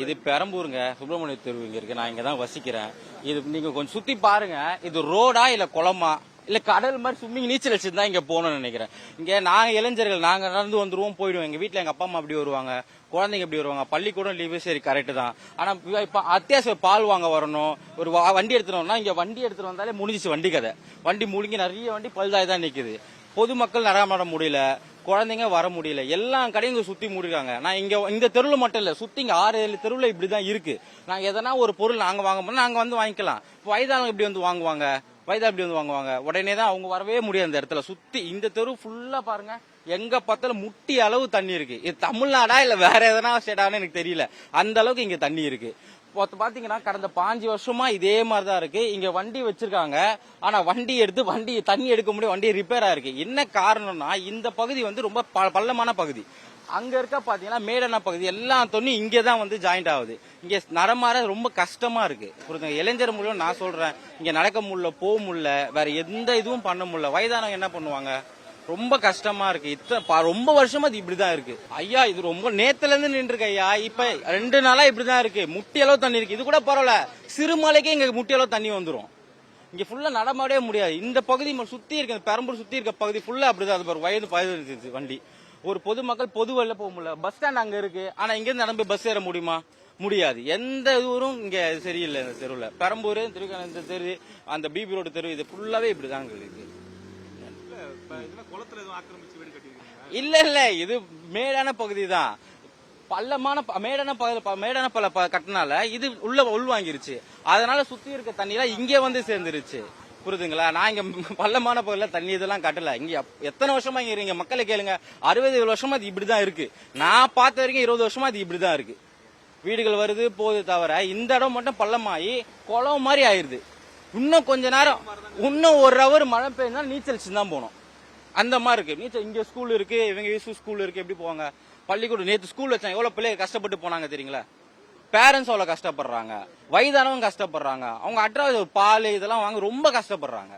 இது பெரம்பூருங்க, சுப்பிரமணிய தெரு இங்க இருக்கு. நான் இங்க தான் வசிக்கிறேன். இது நீங்க கொஞ்சம் சுத்தி பாருங்க. இது ரோடா இல்ல குளமா இல்ல கடல் மாதிரி ஸ்விம்மிங் நீச்சல் அடிச்சுட்டு தான் இங்க போகணும்னு நினைக்கிறேன். இங்க நாங்க இளைஞர்கள் நாங்க நடந்து வந்துருவோம் போயிடுவோம். எங்க வீட்டுல எங்க அப்பா அம்மா அப்படி வருவாங்க, குழந்தைங்க எப்படி வருவாங்க, பள்ளிக்கூடம் லீவு சரி கரெக்ட் தான். ஆனா இப்ப அத்தியாவசிய பால் வாங்க வரணும், ஒரு வண்டி எடுத்துட்டோம்னா இங்க வண்டி எடுத்துட்டு வந்தாலே முடிஞ்சிச்சு வண்டி கதை. வண்டி முழுங்கி நிறைய வண்டி பழுதாய் தான் நிக்குது. பொதுமக்கள் நடமாட முடியல, குழந்தைங்க வர முடியல, எல்லா கடையும் இங்க சுத்தி மூடிருக்காங்க. நான் இங்க இந்த தெருவுல மட்டும் இல்ல, சுத்தி இங்க 6-7 தெருவுல இப்படிதான் இருக்கு. நாங்க எதனா ஒரு பொருள் நாங்க வாங்க போனா நாங்க வந்து வாங்கிக்கலாம். வயதானவங்க இப்படி வந்து வாங்குவாங்க, இப்படி வந்து வாங்குவாங்க. உடனே தான் அவங்க வரவே முடியாது. அந்த இடத்துல சுத்தி இந்த தெரு ஃபுல்லா பாருங்க, எங்க பார்த்தாலும் முட்டி அளவு தண்ணி இருக்கு. இது தமிழ்நாடா இல்ல வேற எதனா ஸ்டேட்டானு எனக்கு தெரியல, அந்த அளவுக்கு இங்க தண்ணி இருக்கு. பாத்தீங்கன்னா கடந்த 5 வருஷமா இதே மாதிரிதான் இருக்கு. இங்க வண்டி வச்சிருக்காங்க, ஆனா வண்டி தண்ணி எடுக்க முடியும், வண்டி ரிப்பேரா இருக்கு. என்ன காரணம்னா இந்த பகுதி வந்து ரொம்ப பள்ளமான பகுதி. அங்க இருக்க பாத்தீங்கன்னா மேடான பகுதி எல்லா தண்ணியும் இங்கதான் வந்து ஜாயிண்ட் ஆகுது. இங்க நடமாற ரொம்ப கஷ்டமா இருக்கு. இளைஞர் மூலம் நான் சொல்றேன், இங்க நடக்க முடியல, போக முடியல, வேற எந்த இதுவும் பண்ண முடியல. வயதானவங்க என்ன பண்ணுவாங்க? ரொம்ப கஷ்டமா இருக்கு. ரொம்ப வருஷமா இது இப்படிதான் இருக்கு. ஐயா இது ரொம்ப நேத்துல இருந்து நின்று இருக்கு ஐயா. இப்ப 2 நாளா இப்படிதான் இருக்கு. முட்டி அளவு தண்ணி இருக்கு. இது கூட பரவாயில்ல, சிறுமலைக்கே இங்க முட்டி அளவு தண்ணி வந்துரும். இங்க ஃபுல்லா நடமாடவே முடியாது. இந்த பகுதி சுத்தி இருக்க பெரம்பூர் சுத்தி இருக்க பகுதி ஃபுல்லா அப்படிதான். அது வயது வண்டி ஒரு பொதுமக்கள் பொது வழியில போக முடியல. பஸ் ஸ்டாண்ட் அங்க இருக்கு, ஆனா இங்க இருந்து நடந்து பஸ் ஏற முடியுமா? முடியாது. எந்த ஊரும் இங்க சரியில்லை. இந்த தெருவுல பெரம்பூர் திருக்கண தெரு, அந்த பிபி ரோடு தெரு, இது ஃபுல்லாவே இப்படிதாங்க இருக்கு. இல்ல இது மேடான பகுதி தான். மேடான பல கட்டினால இது உள்வாங்கிருச்சு. அதனால சுத்தி இருக்க தண்ணியெல்லாம் இங்கே வந்து சேர்ந்துருச்சு. புரியுதுங்களா? நான் இங்க பள்ளமான பகுதியில தண்ணி இதெல்லாம் கட்டல. இங்க எத்தனை வருஷமா இங்க இருக்கீங்க? மக்களை கேளுங்க. 60 வருஷமா அது இப்படிதான் இருக்கு. நான் பார்த்த வரைக்கும் 20 வருஷமா அது இப்படிதான் இருக்கு. வீடுகள் வருது போகுது தவிர இந்த இடம் மட்டும் பள்ளமாயி குளம் மாதிரி ஆயிருது. இன்னும் கொஞ்ச நேரம், இன்னும் 1 ஹவர் மழை பெய்ஞ்சா நீச்சல் தான் போனோம். அந்த மாதிரி இருக்கு. நீச்சல் இங்க ஸ்கூல் இருக்கு, இவங்க ஸ்கூல் இருக்கு, எப்படி போவாங்க? பள்ளிக்கூடம் நேற்று ஸ்கூல் வச்சாங்க, எவ்வளவு பிள்ளைங்க கஷ்டப்பட்டு போனாங்க தெரியுங்களா? பேரண்ட்ஸ் அவ்வளவு கஷ்டப்படுறாங்க, வயதானவங்க கஷ்டப்படுறாங்க, அவங்க அட்ரா பால் இதெல்லாம் வாங்க ரொம்ப கஷ்டப்படுறாங்க.